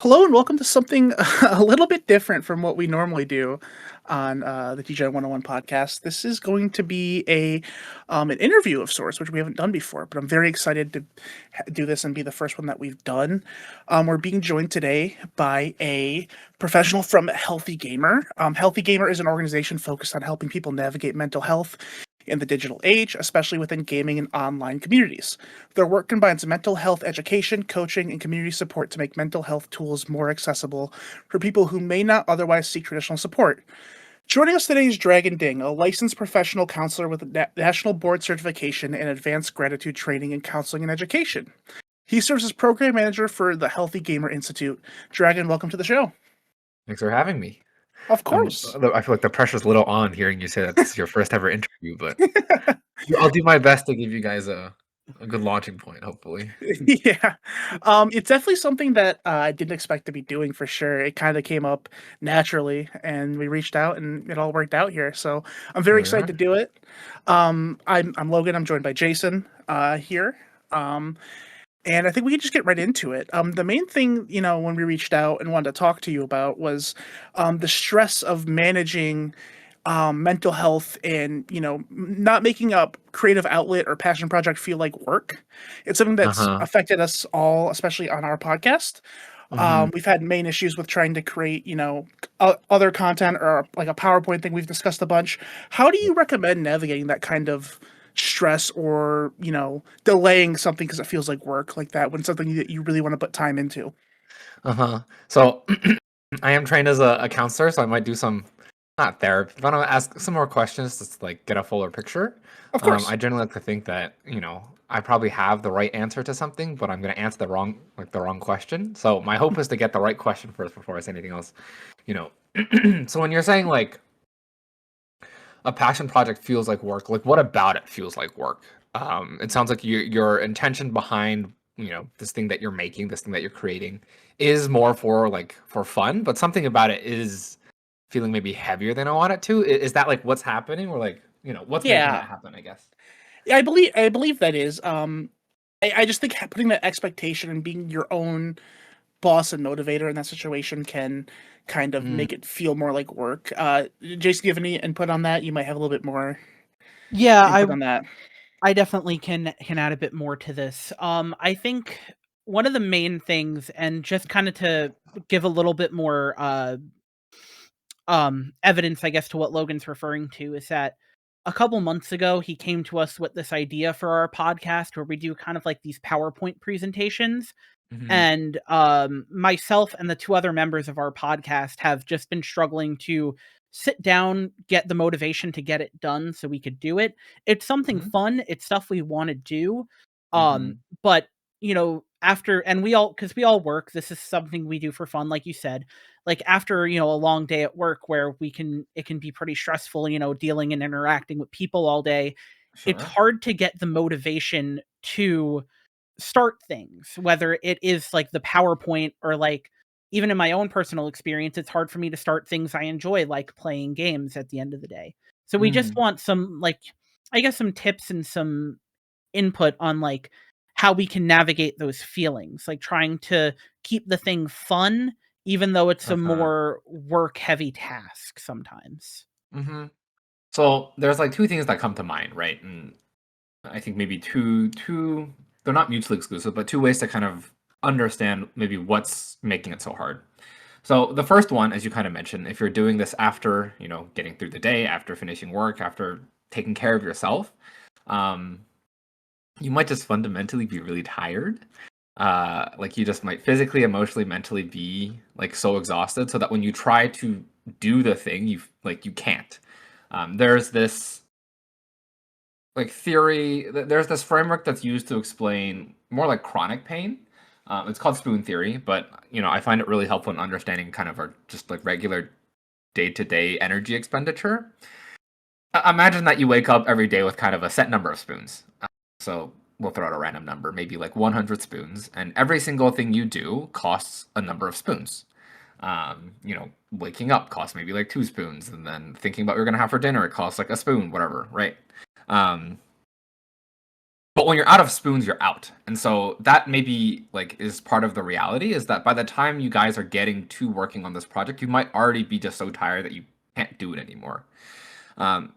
Hello and welcome to something a little bit different from what we normally do on the DJ 101 podcast. This is going to be an interview of sorts, which we haven't done before, but I'm very excited to do this and be the first one that we've done. We're being joined today by a professional from Healthy Gamer. Healthy Gamer is an organization focused on helping people navigate mental health in the digital age, especially within gaming and online communities. Their work combines mental health education, coaching, and community support to make mental health tools more accessible for people who may not otherwise seek traditional support. Joining us today is Degen, a licensed professional counselor with national board certification and advanced gratitude training in counseling and education. He serves as program manager for the Healthy Gamer Institute. Dragon, welcome to the show. Thanks for having me. Of course. I feel like the pressure's a little on hearing you say that this is your first ever interview, but I'll do my best to give you guys a good launching point, hopefully. Yeah. It's definitely something that I didn't expect to be doing for sure. It kind of came up naturally and we reached out and it all worked out here. So I'm very Here we excited are. to do it. I'm Logan. I'm joined by Jason here. Um, and I think we can just get right into it. The main thing, when we reached out and wanted to talk to you about was the stress of managing mental health and not making a creative outlet or passion project feel like work. It's something that's Uh-huh. affected us all, especially on our podcast. Mhm. We've had main issues with trying to create other content or like a PowerPoint thing we've discussed a bunch. How do you recommend navigating that kind of stress or delaying something because it feels like work like that when something that you really want to put time into? Uh-huh. So I am trained as a counselor, so I might do some not therapy, but I'm gonna ask some more questions just to like get a fuller picture. Of course. I generally like to think that, I probably have the right answer to something, but I'm gonna answer the wrong question. So my hope is to get the right question first before I say anything else. You know. So when you're saying like a passion project feels like work, like what about it feels like work? It sounds like your intention behind, this thing that you're making, this thing that you're creating is more for fun, but something about it is feeling maybe heavier than I want it to. Is that like what's happening, or like, what's making Yeah. that happen, I guess? Yeah, I believe that is. I just think putting that expectation and being your own boss and motivator in that situation can kind of Mm, make it feel more like work. Jason, do you have any input on that? You might have a little bit more Yeah, input on that. I definitely can add a bit more to this. I think one of the main things, and just kind of to give a little bit more evidence, I guess, to what Logan's referring to, is that a couple months ago he came to us with this idea for our podcast where we do kind of like these PowerPoint presentations. mhm, And myself and the two other members of our podcast have just been struggling to sit down, get the motivation to get it done so we could do it. It's something mhm, fun, it's stuff we want to do. mhm, But after, and we all work, this is something we do for fun, like you said. Like after, a long day at work where it can be pretty stressful, dealing and interacting with people all day. It's sure. hard to get the motivation to start things, whether it is like the PowerPoint or like even in my own personal experience, it's hard for me to start things I enjoy, like playing games at the end of the day. So we just Mm, want some, like, I guess, some tips and some input on like how we can navigate those feelings, like trying to keep the thing fun, even though it's a uh-huh. more work heavy task sometimes. Mhm. So there's like two things that come to mind, right? And I think maybe two they're not mutually exclusive, but two ways to kind of understand maybe what's making it so hard. So the first one, as you kind of mentioned, if you're doing this after, getting through the day, after finishing work, after taking care of yourself, um, you might just fundamentally be really tired. Like you just might physically, emotionally, mentally be like so exhausted, so that when you try to do the thing, you can't. There's this like there's this framework that's used to explain more like chronic pain. It's called spoon theory, but I find it really helpful in understanding kind of our just like regular day-to-day energy expenditure. Imagine that you wake up every day with kind of a set number of spoons. So we'll throw out a random number, maybe like 100 spoons, and every single thing you do costs a number of spoons. Waking up costs maybe like 2 spoons, and then thinking about what you're gonna have for dinner, it costs like a spoon, whatever, right? Um, But when you're out of spoons, you're out. And so that maybe like is part of the reality, is that by the time you guys are getting to working on this project, you might already be just so tired that you can't do it anymore. Um,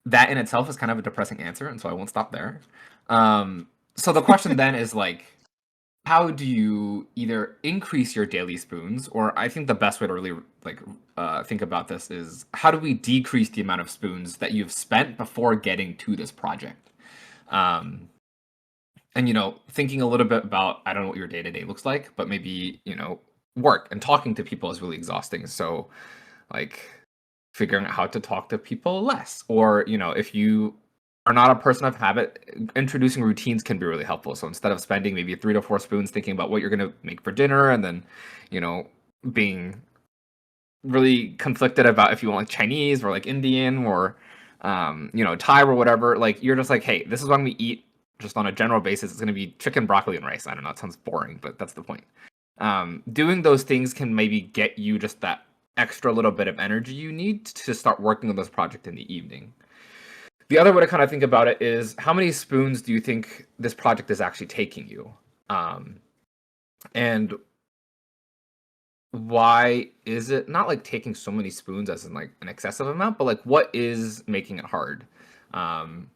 that in itself is kind of a depressing answer, and so I won't stop there. So the question then is like, how do you either increase your daily spoons, or I think the best way to really like think about this is, how do we decrease the amount of spoons that you've spent before getting to this project? Um, and thinking a little bit about, I don't know what your day-to-day looks like, but maybe work and talking to people is really exhausting. So like figuring out how to talk to people less, or if you are not a person of habit, introducing routines can be really helpful. So instead of spending maybe 3 to 4 spoons thinking about what you're going to make for dinner, and then being really conflicted about if you want like Chinese or like Indian or Thai or whatever, like you're just like, hey, this is what I'm gonna eat just on a general basis. It's gonna be chicken, broccoli, and rice. I don't know, it sounds boring, but that's the point. Doing those things can maybe get you just that extra little bit of energy you need to start working on this project in the evening. The other way to kind of think about it is, how many spoons do you think this project is actually taking you? And why is it not like taking so many spoons as in like an excessive amount, but like what is making it hard? Um,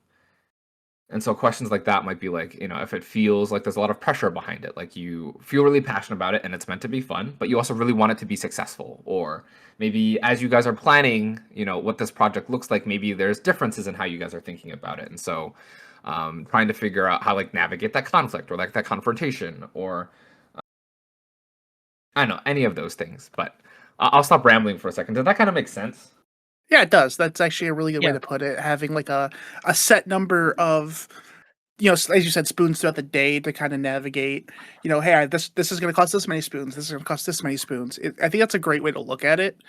and so questions like that might be like, if it feels like there's a lot of pressure behind it, like you feel really passionate about it and it's meant to be fun, but you also really want it to be successful. Or maybe as you guys are planning, what this project looks like, maybe there's differences in how you guys are thinking about it. And so trying to figure out how like navigate that conflict or like that confrontation, or I don't know, any of those things. But I'll stop rambling for a second. Did that kind of make sense? Yeah, it does. That's actually a really good way Yeah. to put it. Having like a set number of, as you said, spoons throughout the day to kind of navigate. Hey, this is going to cost this many spoons. This is going to cost this many spoons. I think that's a great way to look at it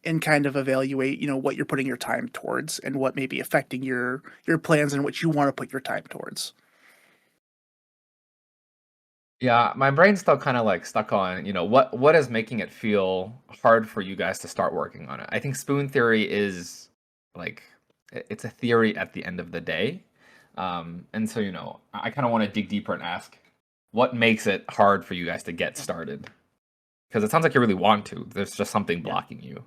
and kind of evaluate, what you're putting your time towards and what may be affecting your plans and what you want to put your time towards. Yeah, my brain's still kind of like stuck on, what is making it feel hard for you guys to start working on it. I think spoon theory is like, it's a theory at the end of the day. And so, I kind of want to dig deeper and ask, what makes it hard for you guys to get started? Because it sounds like you really want to. There's just something Yeah. blocking you.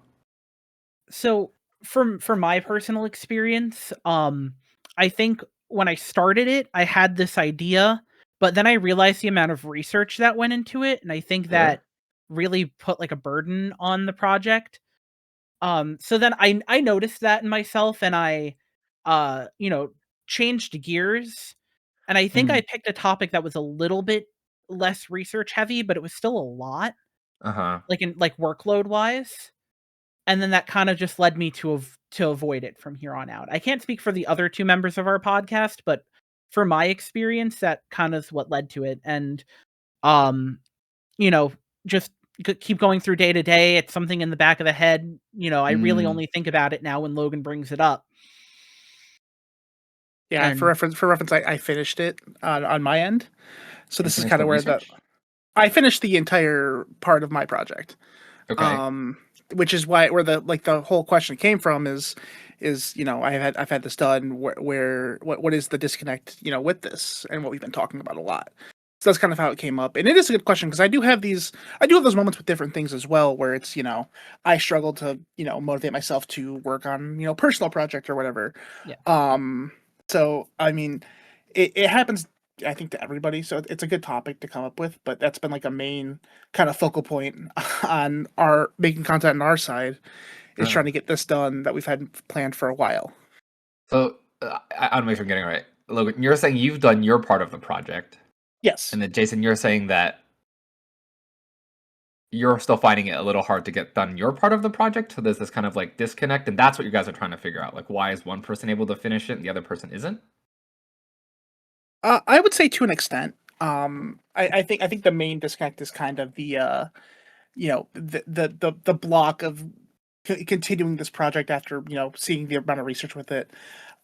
So from my personal experience, I think when I started it, I had this idea, but then I realized the amount of research that went into it, and I think Sure. that really put like a burden on the project. So then I noticed that in myself, and I changed gears, and I think I Mhm. picked a topic that was a little bit less research heavy, but it was still a lot, Uh-huh. like in like workload wise. And then that kind of just led me to avoid it from here on out. I can't speak for the other 2 members of our podcast, but for my experience, that kind of is what led to it. And, um, you know, just keep going through day to day. It's something in the back of the head. I really Mm. only think about it now when Logan brings it up. Yeah, And for reference, I finished it on my end. So You this is finished kind the of where the research? I finished the entire part of my project. Okay. Um, which is where the whole question came from is I've had this done what is the disconnect with this and what we've been talking about a lot. So that's kind of how it came up, and it is a good question because I do have those moments with different things as well where it's I struggle to motivate myself to work on personal project or whatever. yeah, Um, so I mean, it happens, I think, to everybody. So it's a good topic to come up with, but that's been like a main kind of focal point on our making content on our side is Uh, trying to get this done that we've had planned for a while. so I want to make sure I'm getting it right. Logan, you're saying you've done your part of the project, Yes. and then Jason, you're saying that you're still finding it a little hard to get done your part of the project. So there's this kind of like disconnect, and that's what you guys are trying to figure out. Like, why is one person able to finish it and the other person isn't? I would say to an extent. I think the main disconnect is kind of the block of continuing this project after seeing the amount of research with it,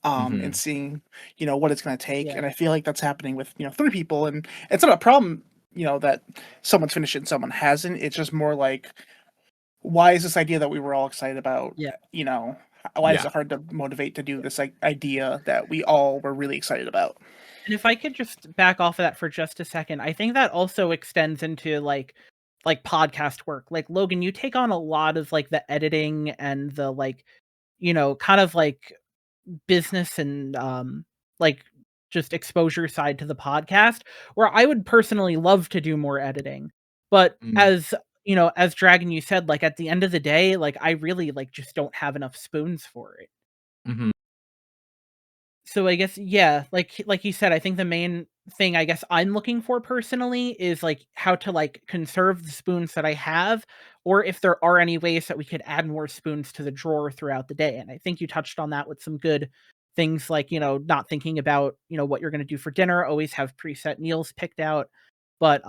and Hmm. seeing what it's going to take. yeah, And I feel like that's happening with 3 people, and it's not a problem that someone's finished it and someone hasn't. It's just more like, why is this idea that we were all excited about, yeah. why is Yeah. it hard to motivate to do this like idea that we all were really excited about? And if I could just back off of that for just a second, I think that also extends into like podcast work. Like Logan, you take on a lot of like the editing and the like, kind of like business and like just exposure side to the podcast, where I would personally love to do more editing. But Mm. as Dragon, you said, like at the end of the day, like I really like just don't have enough spoons for it. Mhm. So I guess, yeah, like you said, I think the main thing I guess I'm looking for personally is like how to like conserve the spoons that I have, or if there are any ways that we could add more spoons to the drawer throughout the day. And I think you touched on that with some good things like, not thinking about, what you're going to do for dinner, always have preset meals picked out. But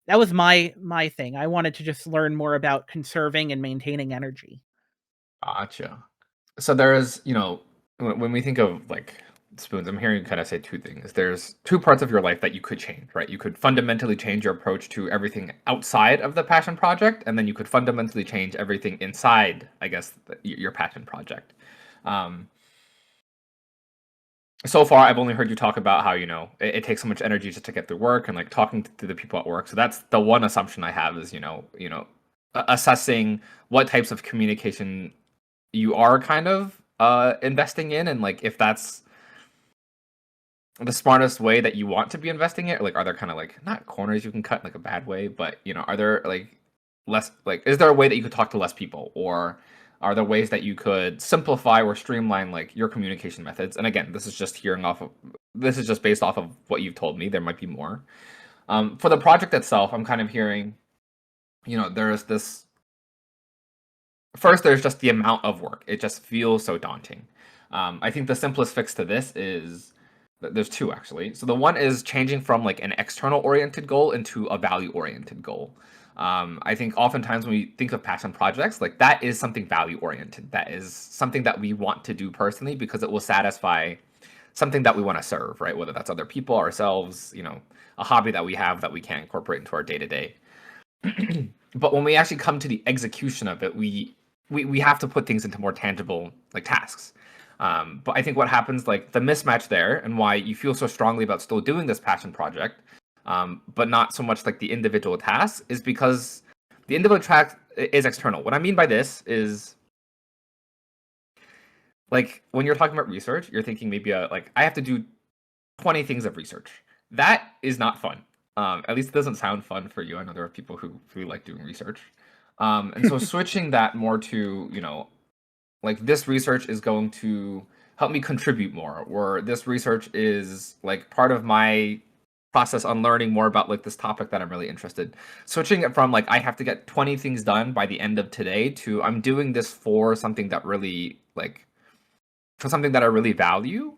that was my thing. I wanted to just learn more about conserving and maintaining energy. Gotcha. So there's, when we think of like spoons, I'm hearing you kind of say two things. There's two parts of your life that you could change, right? You could fundamentally change your approach to everything outside of the passion project, and then you could fundamentally change everything inside, I guess, your passion project. Um, so far, I've only heard you talk about how, it takes so much energy just to get through work and like talking to the people at work. So that's the one assumption I have is, assessing what types of communication you are kind of investing in, and like if that's the smartest way that you want to be investing it, or like are there kind of like not corners you can cut in like a bad way, but are there like less like is there a way that you could talk to less people, or are there ways that you could simplify or streamline like your communication methods? And again, this is just based off of what you've told me. There might be more. For the project itself, I'm kind of hearing, there's this. First, there's just the amount of work. It just feels so daunting. I think the simplest fix to this is there's two actually. So the one is changing from like an external oriented goal into a value oriented goal. I think oftentimes when we think of passion projects, like that is something value oriented. That is something that we want to do personally because it will satisfy something that we want to serve, right? Whether that's other people, ourselves, a hobby that we have that we can incorporate into our day to day. But when we actually come to the execution of it, we have to put things into more tangible like tasks. But I think what happens, like the mismatch there, and why you feel so strongly about still doing this passion project, but not so much like the individual tasks, is because the individual track is external. What I mean by this is, like when you're talking about research, you're thinking maybe like I have to do 20 things of research. That is not fun. At least it doesn't sound fun for you. I know there are people who really like doing research. And so switching that more to, like this research is going to help me contribute more, or this research is like part of my process on learning more about like this topic that I'm really interested. Switching it from like I have to get 20 things done by the end of today to I'm doing this for something that really like for something that I really value,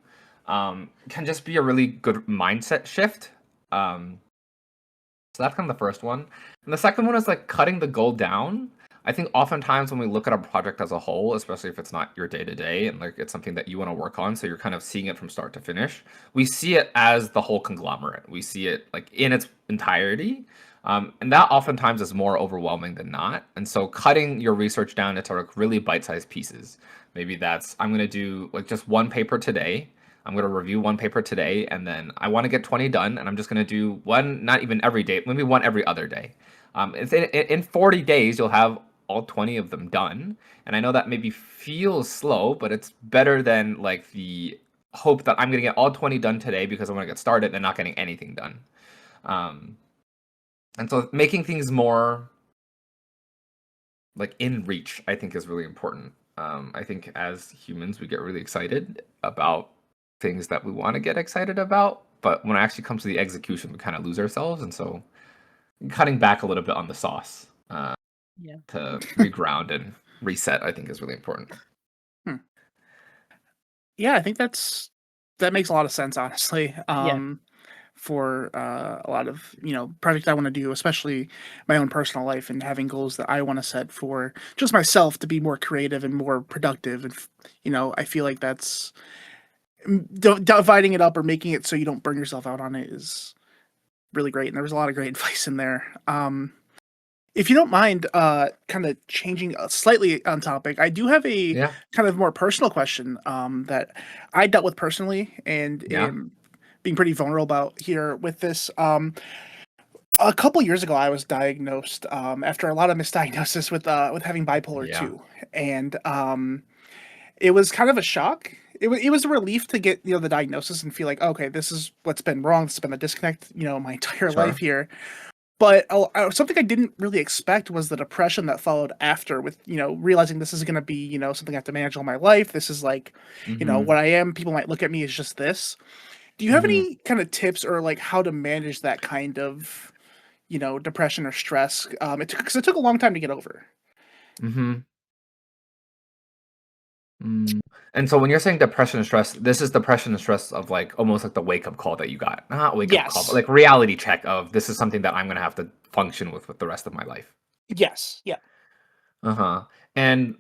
can just be a really good mindset shift. So that's kind of the first one. And the second one is like cutting the goal down. I think oftentimes when we look at a project as a whole, especially if it's not your day to day and like it's something that you want to work on, so you're kind of seeing it from start to finish, we see it as the whole conglomerate. We see it like in its entirety. And that oftentimes is more overwhelming than not. And so cutting your research down into like really bite-sized pieces. Maybe that's I'm going to do like just one paper today. I'm going to review one paper today, and then I want to get 20 done, and I'm just going to do one, not even every day, maybe one every other day. In 40 days, you'll have all 20 of them done. And I know that maybe feels slow, but it's better than like the hope that I'm going to get all 20 done today because I want to get started and not getting anything done. And so making things more like in reach, I think is really important. I think as humans, we get really excited about things that we want to get excited about, but when it actually comes to the execution, we kind of lose ourselves. And so cutting back a little bit on the sauce Yeah. to reground and reset, I think is really important. Yeah, I think that makes a lot of sense, honestly. Yeah. For a lot of projects I want to do, especially my own personal life, and having goals that I want to set for just myself to be more creative and more productive. And I feel like that's dividing it up or making it so you don't burn yourself out on it is really great. And there was a lot of great advice in there. If you don't mind, kind of changing slightly on topic, I do have a Yeah. kind of more personal question that I dealt with personally and Yeah. am being pretty vulnerable about here with this. A couple years ago, I was diagnosed after a lot of misdiagnosis with having bipolar Yeah. 2, and it was kind of a shock. It was a relief to get the diagnosis and feel like, okay, this is what's been wrong. This has been a disconnect, my entire life Sure. here. But something I didn't really expect was the depression that followed after, with realizing this is going to be something I have to manage all my life. This is like, Mm-hmm. what I am. People might look at me as just this. Do you have Mm-hmm. any kind of tips or like how to manage that kind of depression or stress? Because it took a long time to get over. Mm-hmm. Mm. And so when you're saying depression and stress, this is depression and stress of like almost like the wake up call that you got. Not wake up call, but Yes. like reality check of this is something that I'm gonna have to function with the rest of my life. Yes. Yeah. Uh-huh. And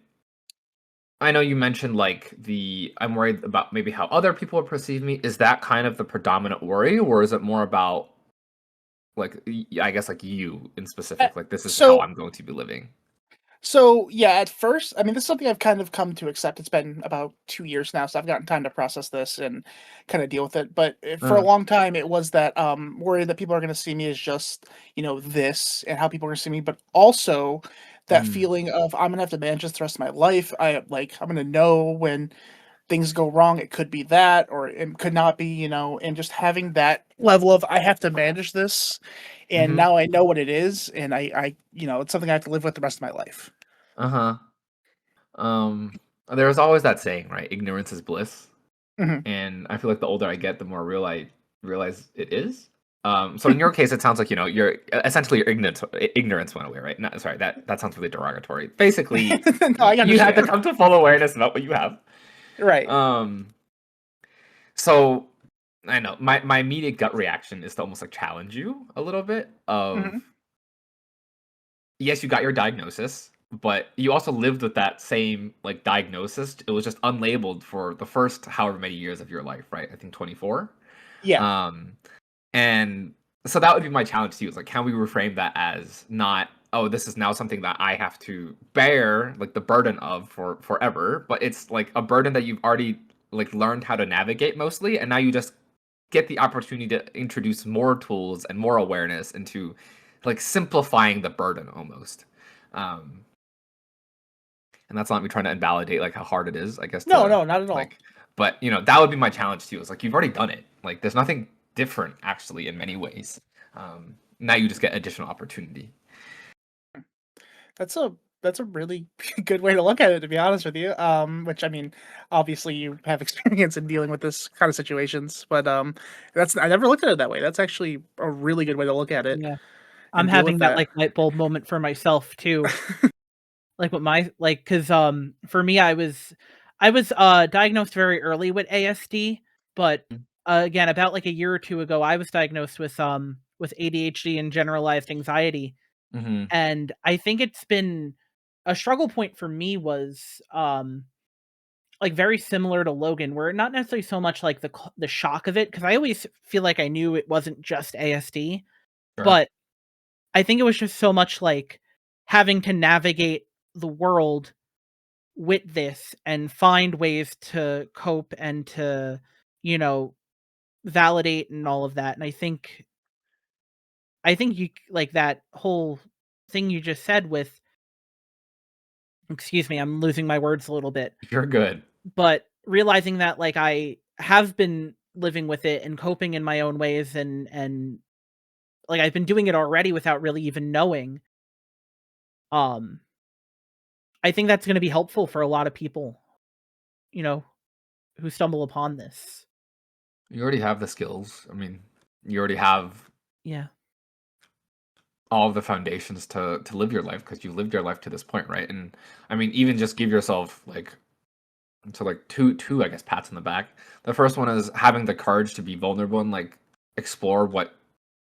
I know you mentioned like I'm worried about maybe how other people will perceive me. Is that kind of the predominant worry, or is it more about like I guess like you in Uh, specific? Like this is how so I'm going to be living. So yeah, at first, I mean, this is something I've kind of come to accept. It's been about 2 years now, so I've gotten time to process this and kind of deal with it. But for a Uh, long time, it was that worry that people are going to see me as just this and how people are going to see me, but also that mm, feeling of I'm gonna have to manage this the rest of my life. I'm gonna know when things go wrong. It could be that, or it could not be. And just having that level of I have to manage this, and mm-hmm. now I know what it is, and it's something I have to live with the rest of my life. Uh-huh. Um, there's always that saying, right? Ignorance is bliss. Mhm. And I feel like the older I get, the more realize it is. So in your case, it sounds like you're essentially your ignorance went away, right? No, sorry, that sounds really derogatory. Basically, No, I you had to understand. come to full awareness about what you have. Right. Um, so I know my immediate gut reaction is to almost like challenge you a little bit. Of Mhm. yes, you got your diagnosis, but you also lived with that same like diagnosis. It was just unlabeled for the first however many years of your life, right? I think 24. Yeah. Um, and so that would be my challenge to you. Is like, can we reframe that as not, oh, this is now something that I have to bear like the burden of for forever, but it's like a burden that you've already like learned how to navigate mostly, and now you just get the opportunity to introduce more tools and more awareness into like simplifying the burden almost. Um, and that's not me trying to invalidate like how hard it is, I guess, No, to no, not at all. like, but that would be my challenge to you. It's like you've already done it. Like there's nothing different actually in many ways. Now you just get additional opportunity. That's a that's a really good way to look at it, to be honest with you. Which I mean, obviously you have experience in dealing with this kind of situations, but that's I never looked at it that way. That's actually a really good way to look at it Yeah. I'm and deal with having that, that. like, light bulb moment for myself too. Like, what my like, cause for me, I was diagnosed very early with ASD, but, again, about, like, a year or 2 ago, I was diagnosed with ADHD and generalized anxiety, Mm-hmm. and I think it's been a struggle point for me was, like, very similar to Logan, where not necessarily so much, like, the shock of it, because I always feel like I knew it wasn't just ASD, Sure. but I think it was just so much, like, having to navigate the world with this and find ways to cope and to, you know, validate and all of that, and I think you like, that whole thing you just said with excuse me, I'm losing my words a little bit, You're good. but realizing that, like, I have been living with it and coping in my own ways and, like, I've been doing it already without really even knowing, um, I think that's gonna be helpful for a lot of people, you know, who stumble upon this. You already have the skills. I mean, you already have Yeah. all of the foundations to live your life because you lived your life to this point, right? And I mean, even just give yourself like two I guess pats on the back. The first one is having the courage to be vulnerable and like explore what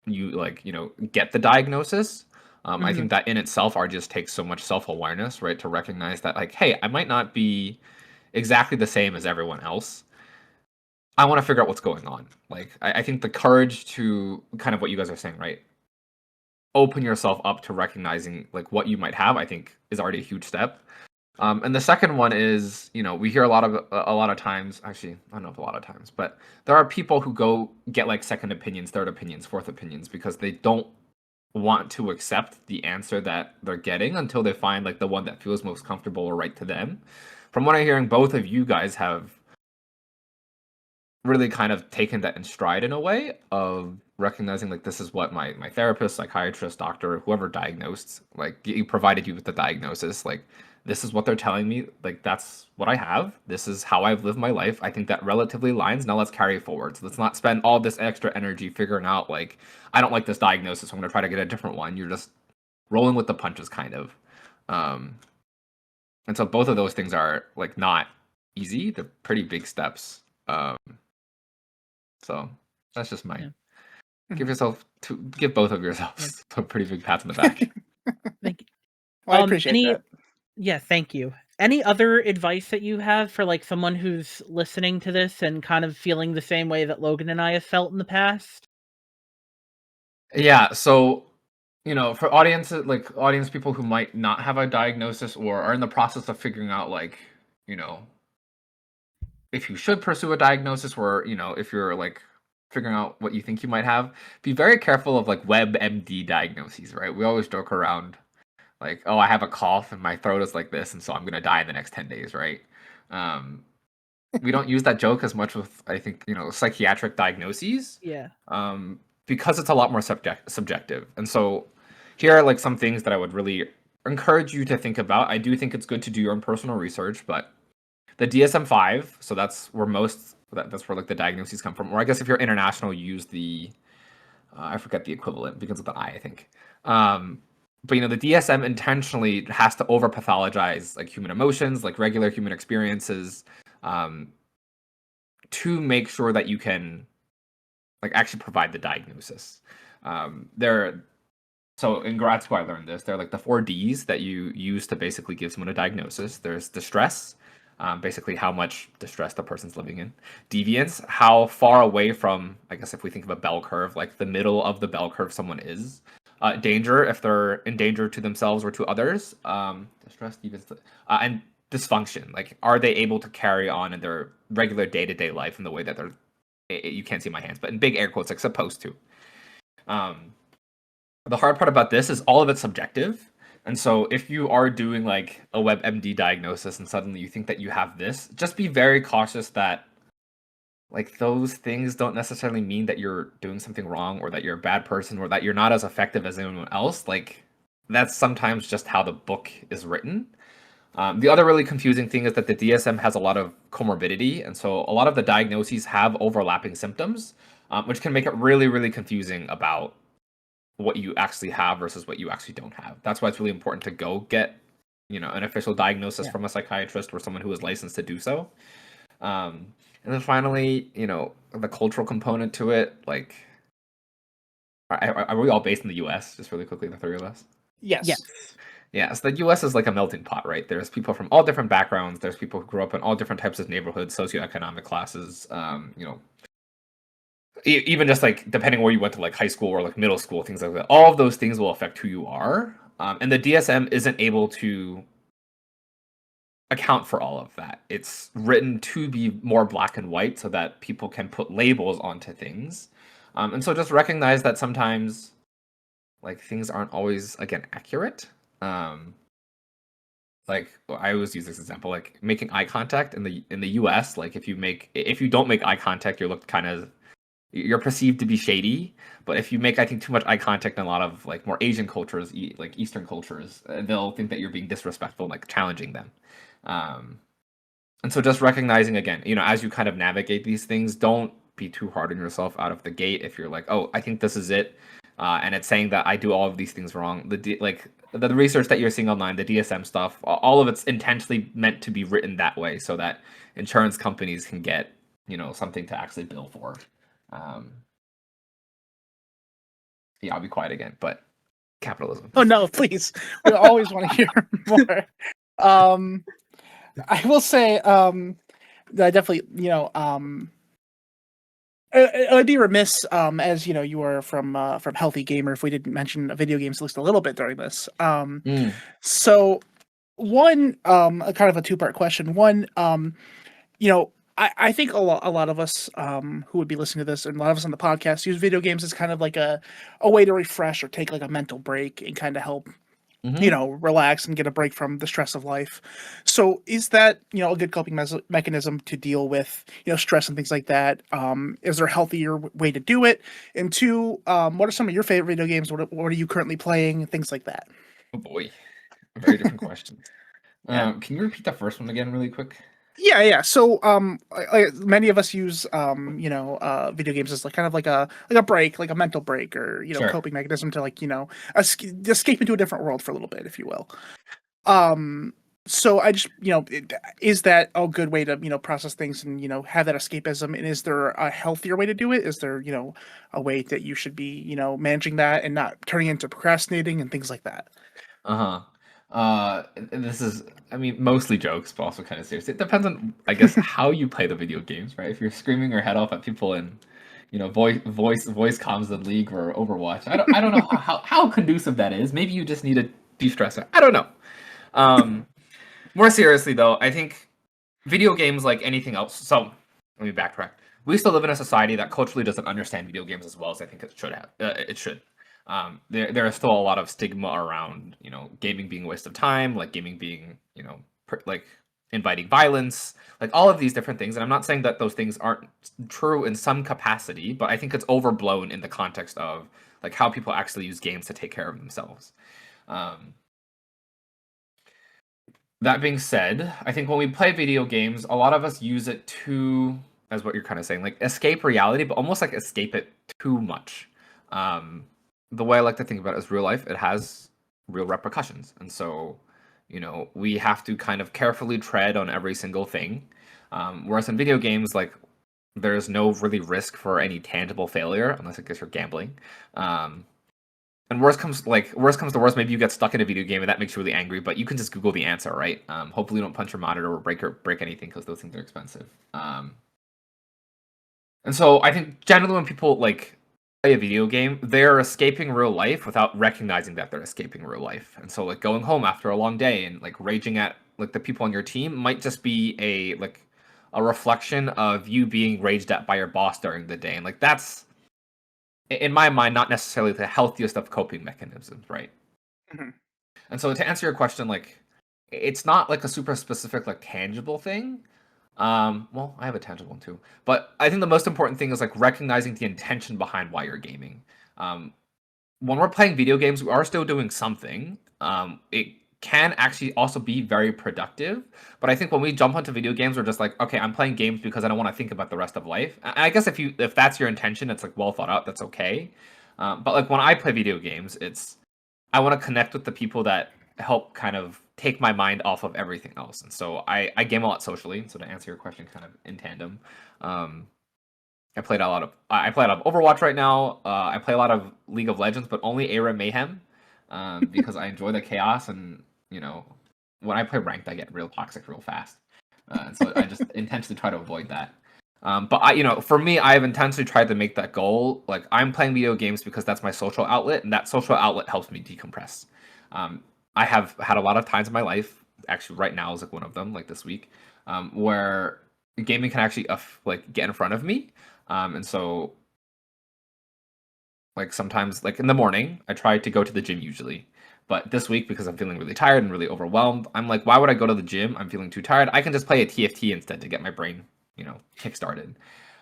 you like, get the diagnosis. I Mhm. think that in itself already just takes so much self-awareness, right? To recognize that like, hey, I might not be exactly the same as everyone else. I want to figure out what's going on. Like, I think the courage to kind of what you guys are saying, right? Open yourself up to recognizing like what you might have, I think is already a huge step. And the second one is, we hear a lot of times, actually, I don't know if a lot of times, but there are people who go get like second opinions, third opinions, fourth opinions because they don't want to accept the answer that they're getting until they find like the one that feels most comfortable or right to them. From what I'm hearing, both of you guys have really kind of taken that in stride in a way of recognizing like this is what my therapist, psychiatrist, doctor, whoever diagnosed, like you provided you with the diagnosis, like this is what they're telling me, like that's what I have, this is how I've lived my life. I think that relatively aligns. Now let's carry it forward. So let's not spend all this extra energy figuring out like I don't like this diagnosis, so I'm going to try to get a different one. You're just rolling with the punches kind of. And so both of those things are like not easy. They're pretty big steps. So that's just my give both of yourselves a pretty big pat on the back. Thank you. Well, I appreciate that. Yeah, thank you. Any other advice that you have for like someone who's listening to this and kind of feeling the same way that Logan and I have felt in the past? Yeah, so for audience people who might not have a diagnosis or are in the process of figuring out like, if you should pursue a diagnosis or, if you're like figuring out what you think you might have, be very careful of like WebMD diagnoses, right? We always joke around like, oh, I have a cough and my throat is like this, and so I'm gonna die in the next 10 days, right? We don't use that joke as much with, I think, psychiatric diagnoses. Yeah. Because it's a lot more subjective. And so here are like some things that I would really encourage you to think about. I do think it's good to do your own personal research, but the DSM-5, so that's where that's where like the diagnoses come from. Or I guess if you're international, you use the I forget the equivalent, begins with an I think. But the DSM intentionally has to over pathologize like human emotions, like regular human experiences, to make sure that you can like actually provide the diagnosis. So in grad school I learned this. They're like the 4Ds that you use to basically give someone a diagnosis. There's distress, basically how much distress the person's living in. Deviance, how far away from, I guess if we think of a bell curve, like the middle of the bell curve someone is. Danger, if they're in danger to themselves or to others. Distress, deviance, and dysfunction, like are they able to carry on in their regular day-to-day life in the way that they're, you can't see my hands, but in big air quotes, like supposed to. The hard part about this is all of it's subjective. And so if you are doing like a WebMD diagnosis and suddenly you think that you have this, just be very cautious that like those things don't necessarily mean that you're doing something wrong or that you're a bad person or that you're not as effective as anyone else. Like that's sometimes just how the book is written. The other really confusing thing is that the DSM has a lot of comorbidity, and so a lot of the diagnoses have overlapping symptoms, which can make it really, really confusing about what you actually have versus what you actually don't have. That's why it's really important to go get, an official diagnosis from a psychiatrist or someone who is licensed to do so. And then finally, the cultural component to it, like, are we all based in the U.S.? Just really quickly, the three of us. Yes. Yes. Yeah, so the U.S. is like a melting pot, right? There's people from all different backgrounds. There's people who grew up in all different types of neighborhoods, socioeconomic classes. Even just like depending where you went to, like high school or like middle school, things like that. All of those things will affect who you are, and the DSM isn't able to account for all of that. It's written to be more black and white so that people can put labels onto things, and so just recognize that sometimes, like things aren't always again accurate. Like I always use this example, like making eye contact in the US, like if you don't make eye contact, you're perceived to be shady. But if you make, I think, too much eye contact in a lot of like more Asian cultures, like Eastern cultures, they'll think that you're being disrespectful, like challenging them. And so just recognizing again, as you kind of navigate these things, don't be too hard on yourself out of the gate. If you're like, oh, I think this is it, and it's saying that I do all of these things wrong, the research that you're seeing online, the DSM stuff, all of it's intentionally meant to be written that way so that insurance companies can get, something to actually bill for. Yeah, I'll be quiet again, but capitalism. Oh no, please. We always want to hear more. I will say, that I definitely, I'd be remiss, as you are from Healthy Gamer, if we didn't mention video games at least a little bit during this. So One, a kind of a two-part question. One, you know, I think a lot of us who would be listening to this, and a lot of us on the podcast, use video games as kind of like a way to refresh or take like a mental break and kind of help relax and get a break from the stress of life. So is that, a good coping mechanism to deal with, stress and things like that? Is there a healthier way to do it? And two, what are some of your favorite video games? What are you currently playing? Things like that. Oh boy, very different questions. Yeah. Can you repeat the first one again, really quick? Yeah. So, many of us use, video games as like kind of like a break, like a mental break, or Sure. coping mechanism to like escape into a different world for a little bit, if you will. Um, so I just, is that a good way to, process things and, have that escapism? And is there a healthier way to do it? Is there, a way that you should be, managing that and not turning into procrastinating and things like that? Uh-huh. And this is, I mean, mostly jokes, but also kind of serious. It depends on, I guess, how you play the video games, right? If you're screaming your head off at people in, voice comms the League or Overwatch, I don't know how conducive that is. Maybe you just need a de-stressor. I don't know. More seriously though, I think video games like anything else. So let me backtrack. We still live in a society that culturally doesn't understand video games as well as I think it should have. It should. There is still a lot of stigma around gaming being a waste of time, like gaming being like inviting violence, like all of these different things. And I'm not saying that those things aren't true in some capacity, but I think it's overblown in the context of like how people actually use games to take care of themselves. Um, that being said, I think when we play video games, a lot of us use it to, as what you're kind of saying, like escape reality, but almost like escape it too much. The way I like to think about it is real life, it has real repercussions. And so, we have to kind of carefully tread on every single thing. Whereas in video games, like, there's no really risk for any tangible failure, unless I guess you're gambling. And worst comes to worst, maybe you get stuck in a video game and that makes you really angry, but you can just Google the answer, right? Hopefully you don't punch your monitor or break anything because those things are expensive. And so I think generally when people like play a video game, they're escaping real life without recognizing that they're escaping real life. And so like going home after a long day and like raging at like the people on your team might just be a reflection of you being raged at by your boss during the day. And like that's, in my mind, not necessarily the healthiest of coping mechanisms, right? Mm-hmm. And so to answer your question, like it's not like a super specific, like tangible thing. Well, I have a tangible one too, but I think the most important thing is like recognizing the intention behind why you're gaming. When we're playing video games, we are still doing something. It can actually also be very productive. But I think when we jump onto video games, we're just like, okay, I'm playing games because I don't want to think about the rest of life. And I guess if that's your intention, it's like well thought out. That's okay. But like when I play video games, I want to connect with the people that help kind of take my mind off of everything else. And so I game a lot socially. So to answer your question, kind of in tandem. I play a lot of Overwatch right now. I play a lot of League of Legends, but only Era Mayhem, because I enjoy the chaos. And when I play ranked, I get real toxic real fast, and so I just intentionally try to avoid that. But for me, I've intentionally tried to make that goal. Like I'm playing video games because that's my social outlet, and that social outlet helps me decompress. I have had a lot of times in my life, actually right now is like one of them, like this week, where gaming can actually like get in front of me. And so like sometimes like in the morning, I try to go to the gym usually. But this week, because I'm feeling really tired and really overwhelmed, I'm like, why would I go to the gym? I'm feeling too tired. I can just play a TFT instead to get my brain, kick-started.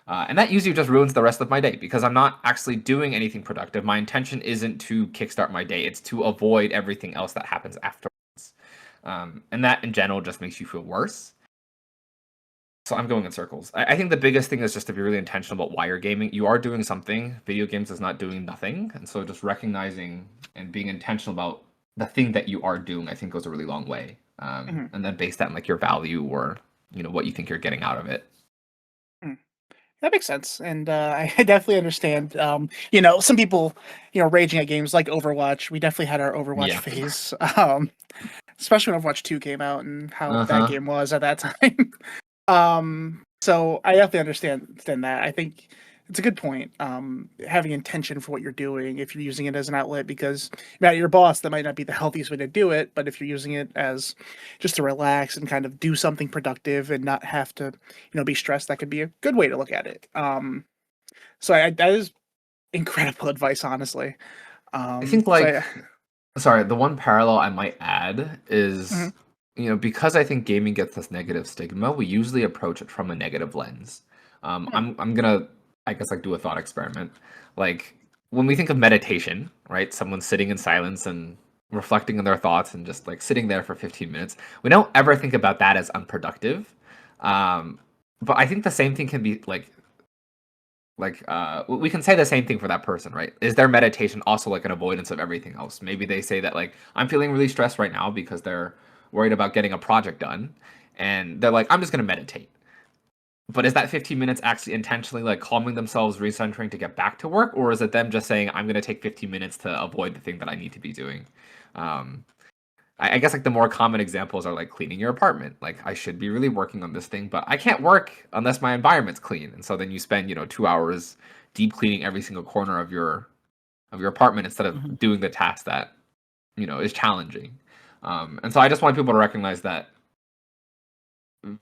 And that usually just ruins the rest of my day because I'm not actually doing anything productive. My intention isn't to kickstart my day. It's to avoid everything else that happens afterwards. And that in general just makes you feel worse. So I'm going in circles. I think the biggest thing is just to be really intentional about why you're gaming. You are doing something. Video games is not doing nothing. And so just recognizing and being intentional about the thing that you are doing, I think goes a really long way. And then base that on like your value or, what you think you're getting out of it. That makes sense, and I definitely understand. Some people, raging at games like Overwatch. We definitely had our Overwatch Yeah. phase, especially when Overwatch 2 came out and how that Uh-huh. game was at that time. So I definitely understand that. I think it's a good point. Having intention for what you're doing, if you're using it as an outlet, because your boss, that might not be the healthiest way to do it, but if you're using it as just to relax and kind of do something productive and not have to, be stressed, that could be a good way to look at it. So that is incredible advice, honestly. I think So like sorry, the one parallel I might add is, mhm, because I think gaming gets this negative stigma, we usually approach it from a negative lens. hmm, I'm gonna, I guess, like do a thought experiment. Like when we think of meditation, right? Someone sitting in silence and reflecting on their thoughts and just like sitting there for 15 minutes. We don't ever think about that as unproductive. Um, but I think the same thing can be we can say the same thing for that person, right? Is their meditation also like an avoidance of everything else? Maybe they say that like I'm feeling really stressed right now because they're worried about getting a project done, and they're like, I'm just gonna meditate. But is that 15 minutes actually intentionally like calming themselves, recentering to get back to work, or is it them just saying I'm gonna take 15 minutes to avoid the thing that I need to be doing? Um, I guess like the more common examples are like cleaning your apartment. Like I should be really working on this thing, but I can't work unless my environment's clean. And so then you spend 2 hours deep cleaning every single corner of your apartment instead Mhm. of doing the task that is challenging. And so I just want people to recognize that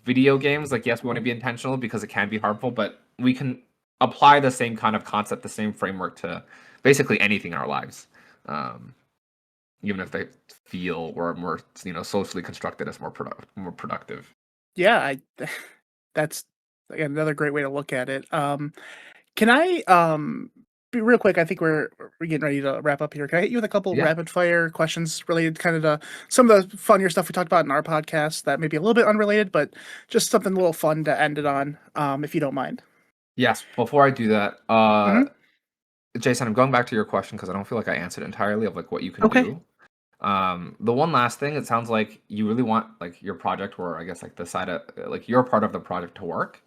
video games, like yes, we want to be intentional because it can be harmful, but we can apply the same kind of concept, the same framework to basically anything in our lives. Um, Even if they feel or are more socially constructed as more productive. yeah, that's again another great way to look at it. Can I be real quick? I think we're getting ready to wrap up here. Can I hit you with a couple Yeah. rapid fire questions related kind of to some of the funnier stuff we talked about in our podcast that may be a little bit unrelated, but just something a little fun to end it on, if you don't mind. Yes. Before I do that, Hmm. Jason, I'm going back to your question because I don't feel like I answered entirely of like what you can Okay. do. The one last thing, it sounds like you really want like your project, or I guess like the side of like your part of the project to work.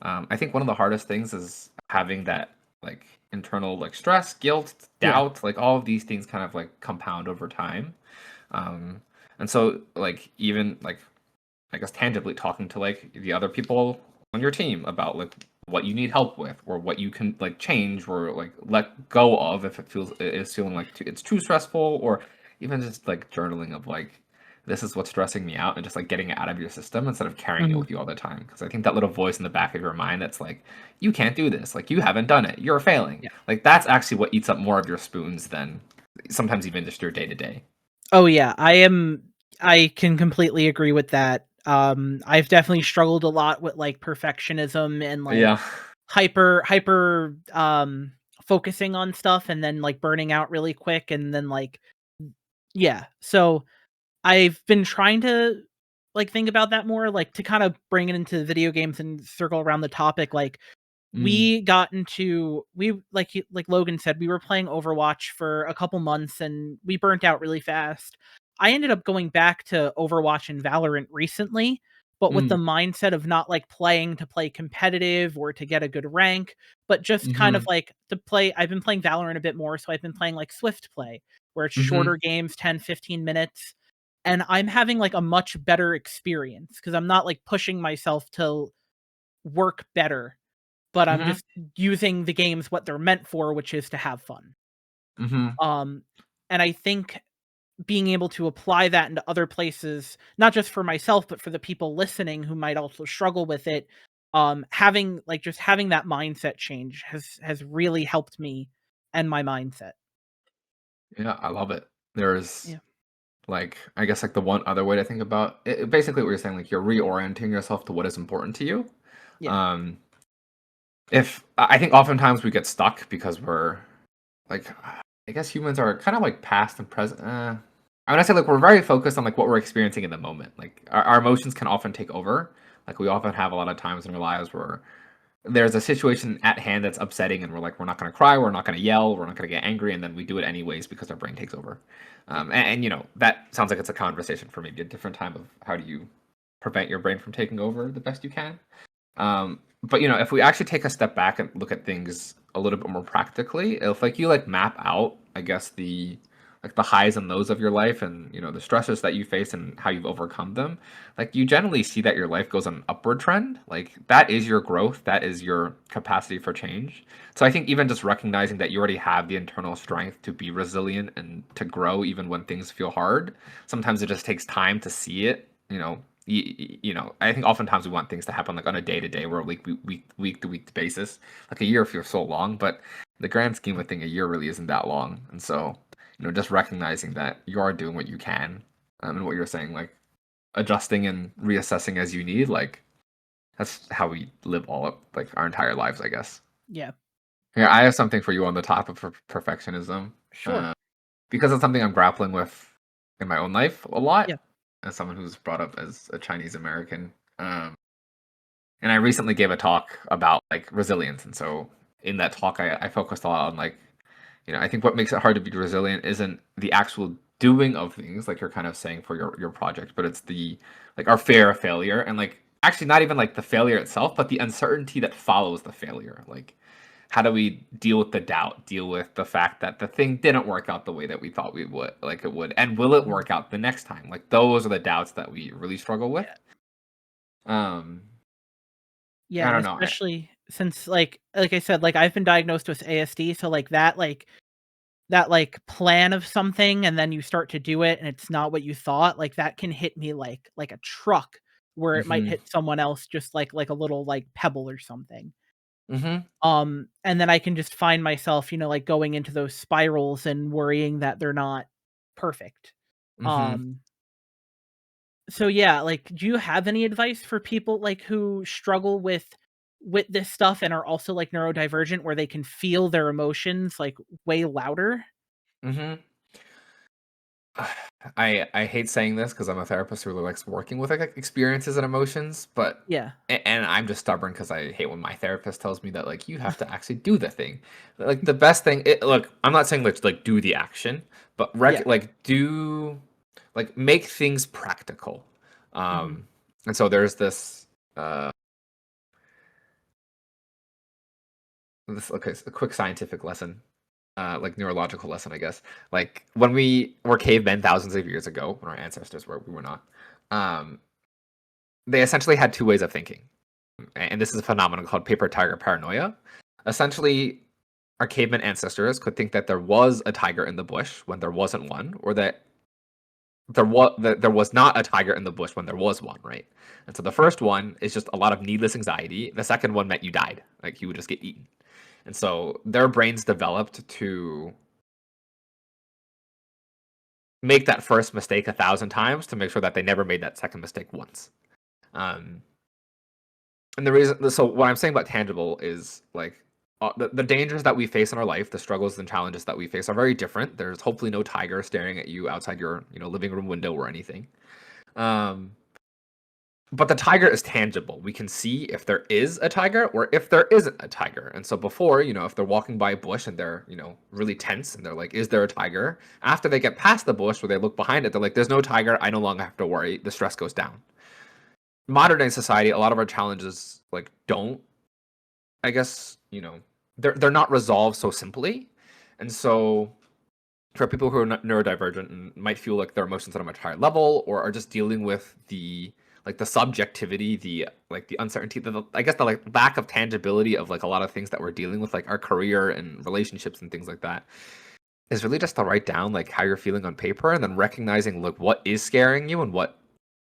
I think one of the hardest things is having that like internal like stress, guilt, Yeah. doubt, like all of these things kind of like compound over time. Um, and so like even like I guess tangibly talking to like the other people on your team about like what you need help with or what you can like change or like let go of if it is feeling like it's too stressful, or even just like journaling of like this is what's stressing me out and just like getting it out of your system instead of carrying it Mhm. with you all the time, because I think that little voice in the back of your mind that's like you can't do this, like you haven't done it, you're failing, Yeah. like that's actually what eats up more of your spoons than sometimes even just your day to day. Oh yeah, I can completely agree with that. I've definitely struggled a lot with like perfectionism and like Yeah. hyper focusing on stuff and then like burning out really quick and then like yeah. So I've been trying to like think about that more, like to kind of bring it into video games and circle around the topic. Like Mm. we like Logan said, we were playing Overwatch for a couple months and we burnt out really fast. I ended up going back to Overwatch and Valorant recently, but with the Mm. mindset of not like playing to play competitive or to get a good rank, but just kind of Mm-hmm. like to play. I've been playing Valorant a bit more, so I've been playing like Swift play, where it's Mm-hmm. shorter games, 10, 15 minutes. And I'm having like a much better experience because I'm not like pushing myself to work better, but I'm Mm-hmm. just using the games what they're meant for, which is to have fun. Mm-hmm. Um, and I think being able to apply that into other places, not just for myself, but for the people listening who might also struggle with it, having like just having that mindset change has really helped me and my mindset. Yeah, I love it. There's Yeah. like, I guess like the one other way to think about it, basically what you're saying, like you're reorienting yourself to what is important to you. Yeah. Um, if I think oftentimes we get stuck because we're like, I guess humans are kind of like past and present. I would say like we're very focused on like what we're experiencing in the moment. Like our emotions can often take over. Like we often have a lot of times in our lives where there's a situation at hand that's upsetting and we're not going to cry, we're not going to yell, we're not going to get angry, and then we do it anyways because our brain takes over. And that sounds like it's a conversation for maybe a different time of how do you prevent your brain from taking over the best you can. But if we actually take a step back and look at things a little bit more practically, if like you like map out, I guess, the like the highs and lows of your life, and the stressors that you face and how you've overcome them, like you generally see that your life goes on an upward trend. Like that is your growth, that is your capacity for change. So I think even just recognizing that you already have the internal strength to be resilient and to grow even when things feel hard. Sometimes it just takes time to see it. I think oftentimes we want things to happen like on a day to day or a week to week basis. Like a year feels so long, but the grand scheme of thing, a year really isn't that long. And so, just recognizing that you are doing what you can, and what you're saying, like adjusting and reassessing as you need, like that's how we live all up like our entire lives, I guess. Yeah. Here, I have something for you on the topic of perfectionism, Sure. because it's something I'm grappling with in my own life a lot, Yeah. as someone who's brought up as a Chinese American. And I recently gave a talk about like resilience, and so in that talk, I focused a lot on like, I think what makes it hard to be resilient isn't the actual doing of things, like you're kind of saying for your project, but it's the like our fear of failure, and like actually not even like the failure itself, but the uncertainty that follows the failure. Like, how do we deal with the doubt, deal with the fact that the thing didn't work out the way that we thought we would, like it would, and will it work out the next time? Like those are the doubts that we really struggle with. Um, Yeah, I and don't know. especially since like I said, like I've been diagnosed with ASD, so that plan of something and then you start to do it and it's not what you thought, like that can hit me like a truck where it might Mhm. hit someone else just like a little like pebble or something. Mhm. And then I can just find myself, like going into those spirals and worrying that they're not perfect. Mhm. Um so yeah, like do you have any advice for people like who struggle with this stuff and are also like neurodivergent where they can feel their emotions like way louder? Mhm. I hate saying this because I'm a therapist who really likes working with like experiences and emotions, but Yeah. and I'm just stubborn because I hate when my therapist tells me that like you have to actually do the thing. Like the best thing, look, I'm not saying let's like do the action, but Yeah. like do like make things practical. Mhm. And so there's uh this okay, a quick scientific lesson, like neurological lesson, I guess. Like when we were cavemen thousands of years ago, when our ancestors were, we were not. Um, they essentially had two ways of thinking, and this is a phenomenon called paper tiger paranoia. Essentially, our caveman ancestors could think that there was a tiger in the bush when there wasn't one, or that there was not a tiger in the bush when there was one, right? And so the first one is just a lot of needless anxiety. The second one meant you died, like you would just get eaten. And so their brains developed to make that first mistake 1,000 times to make sure that they never made that second mistake once. Um, and the reason, so what I'm saying about tangible is like the dangers that we face in our life, the struggles and challenges that we face are very different. There's hopefully no tiger staring at you outside your living room window or anything. Um, but the tiger is tangible. We can see if there is a tiger or if there isn't a tiger. And so before, if they're walking by a bush and they're, really tense and they're like, is there a tiger? After they get past the bush where they look behind it, they're like, there's no tiger. I no longer have to worry. The stress goes down. Modern day society, a lot of our challenges like don't, I guess, they're not resolved so simply. And so for people who are not neurodivergent and might feel like their emotions at a much higher level or are just dealing with the subjectivity, the uncertainty, I guess the like lack of tangibility of like a lot of things that we're dealing with, like our career and relationships and things like that, is really just to write down like how you're feeling on paper and then recognizing like what is scaring you and what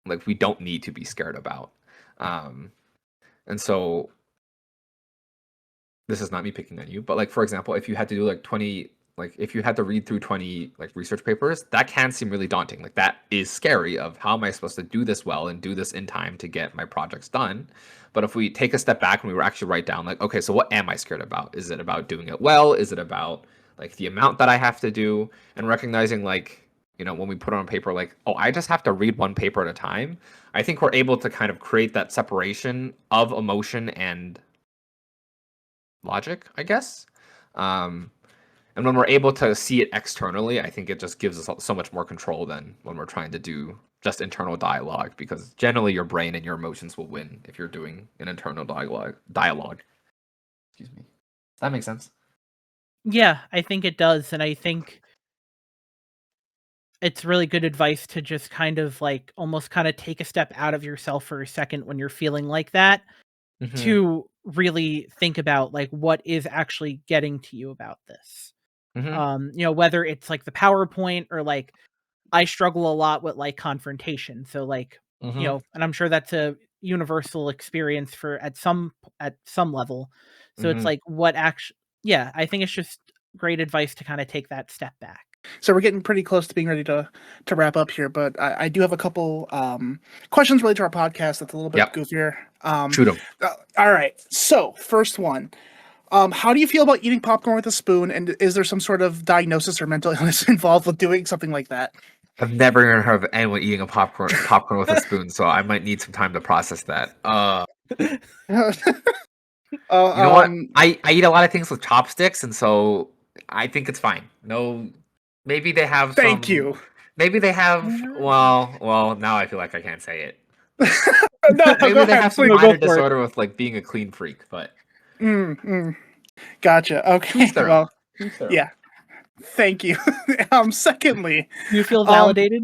like we don't need to be scared about. And so this is not me picking on you, but like for example, if you had to do like 20, like if you had to read through 20 like research papers, that can seem really daunting. Like that is scary of how am I supposed to do this well and do this in time to get my projects done. But if we take a step back and we were actually write down like, okay, so what am I scared about? Is it about doing it well? Is it about like the amount that I have to do? And recognizing like, when we put on paper like, oh, I just have to read one paper at a time. I think we're able to kind of create that separation of emotion and logic, I guess. Um, and when we're able to see it externally, I think it just gives us so much more control than when we're trying to do just internal dialogue, because generally your brain and your emotions will win if you're doing an internal dialogue. Excuse me. Does that make sense? Yeah, I think it does, and I think it's really good advice to just kind of like almost kind of take a step out of yourself for a second when you're feeling like that, Mhm. to really think about like what is actually getting to you about this. Mhm. Whether it's like the PowerPoint or like I struggle a lot with like confrontation. So like, Mhm. and I'm sure that's a universal experience for at some level. So it's Mhm. like what actually, yeah, I think it's just great advice to kind of take that step back. So we're getting pretty close to being ready to wrap up here, but I do have a couple questions related to our podcast that's a little bit Yep. goofier. Shoot 'em. All right. So first one, how do you feel about eating popcorn with a spoon? And is there some sort of diagnosis or mental illness involved with doing something like that? I've never even heard of anyone eating a popcorn with a spoon, so I might need some time to process that. You know what? Um, I eat a lot of things with chopsticks, and so I think it's fine. No, maybe they have thank some. you. Maybe they have. Well. Now I feel like I can't say it. No, no, go Maybe they ahead, have some please. No, go minor for it. disorder with like being a clean freak, but Gotcha. to Okay. each their own. Well, To each their own. yeah. Thank you. Secondly, You feel um, validated?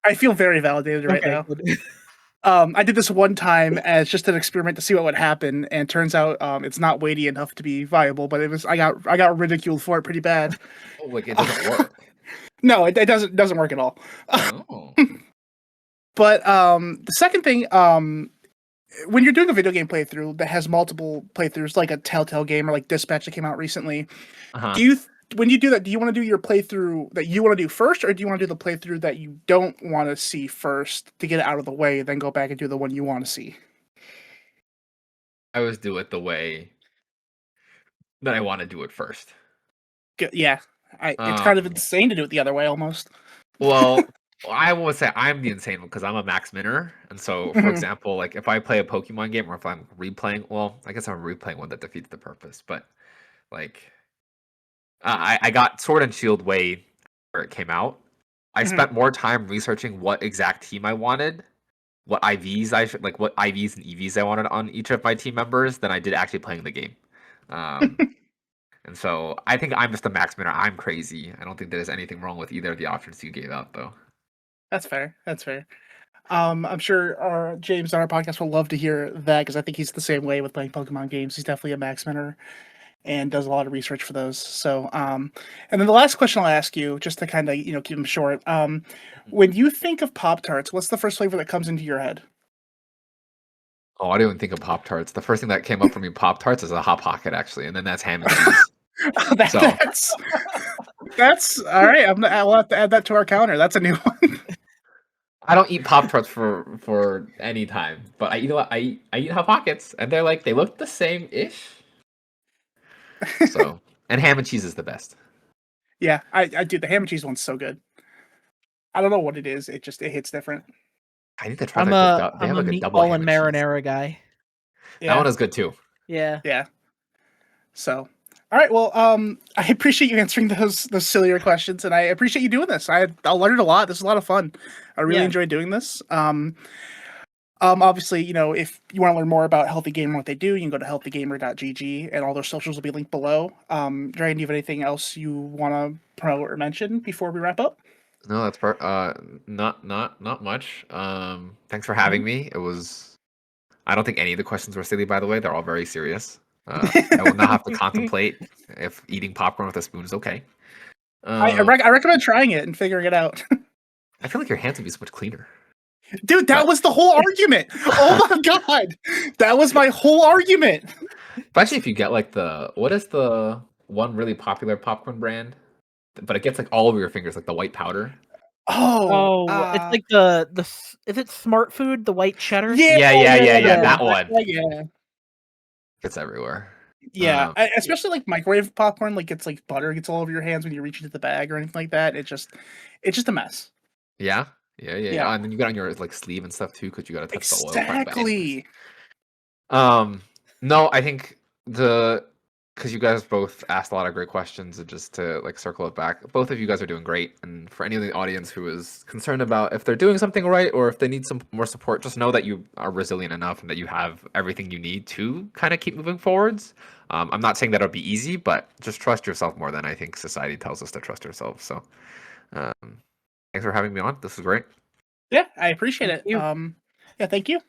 I feel very validated right Okay, now. good. I did this one time as just an experiment to see what would happen, and turns out it's not weighty enough to be viable. But it was I got ridiculed for it pretty bad. Oh, like it doesn't work. No, it doesn't work at all. Oh. But the second thing, when you're doing a video game playthrough that has multiple playthroughs, like a Telltale game or like Dispatch that came out recently, Uh-huh. do you when you do that, do you want to do your playthrough that you want to do first, or do you want to do the playthrough that you don't want to see first to get it out of the way, then go back and do the one you want to see? I always do it the way that I want to do it first. Yeah, it's kind of Um, insane to do it the other way almost. well, I would say I'm the insane one because I'm a max minner. And so, for Mhm. example, like if I play a Pokemon game or if I'm replaying, well, I guess I'm replaying one that defeats the purpose. But like, I got Sword and Shield way where it came out. I Mhm. spent more time researching what exact team I wanted, what IVs I should like, what IVs and EVs I wanted on each of my team members than I did actually playing the game. Um, and so I think I'm just a max minner. I'm crazy. I don't think there's anything wrong with either of the options you gave out, though. That's fair. That's fair. I'm sure our James on our podcast will love to hear that because I think he's the same way with playing Pokemon games. He's definitely a max minner and does a lot of research for those. So, and then the last question I'll ask you, just to kind of keep them short. When you think of Pop Tarts, what's the first flavor that comes into your head? Oh, I didn't even think of Pop Tarts. The first thing that came up for me, Pop Tarts, is a Hot Pocket, actually, and then that's ham and cheese. that, So that's all right. I'll have to add that to our counter. That's a new one. I don't eat Pop Tarts for any time, but I eat a lot. I eat Hot Pockets, and they look the same ish. So and ham and cheese is the best. Yeah, I do. The ham and cheese one's so good. I don't know what it is. It hits different. I need to try I'm like a they I'm have a like a double meatball ham and and cheese. marinara guy. That one Yeah, is good too. Yeah. yeah. So, all right. Well, I appreciate you answering those sillier questions, and I appreciate you doing this. I learned a lot. This is a lot of fun. I really Yeah. enjoyed doing this. Obviously, if you want to learn more about Healthy Gamer and what they do, you can go to healthygamer.gg, and all their socials will be linked below. Dragon, do you have anything else you want to promote or mention before we wrap up? No, that's not much. Thanks for Mhm. having me. It was. I don't think any of the questions were silly, by the way. They're all very serious. I will not have to contemplate if eating popcorn with a spoon is okay. Um, I recommend trying it and figuring it out. I feel like your hands would be so much cleaner. Dude, that But was the whole argument. Oh my god. That was my whole argument. especially if you get like what is the one really popular popcorn brand? But it gets like all over your fingers, like the white powder. Oh, Oh, it's like is it Smart Food, the white cheddar? yeah, Yeah. That one yeah. gets everywhere. Yeah, especially like microwave popcorn, like it's like butter gets all over your hands when you reach into the bag or anything like that. It's just a mess. Yeah, Yeah, and then you got on your like sleeve and stuff too, because you got to touch the oil part. But anyways, exactly. no, I think because you guys both asked a lot of great questions, and just to like circle it back, both of you guys are doing great. And for any of the audience who is concerned about if they're doing something right or if they need some more support, just know that you are resilient enough and that you have everything you need to kind of keep moving forwards. I'm not saying that it'll be easy, but just trust yourself more than I think society tells us to trust ourselves. So, um, Thanks for having me on. This is great. Yeah, I appreciate Thank it. you. Yeah, thank you.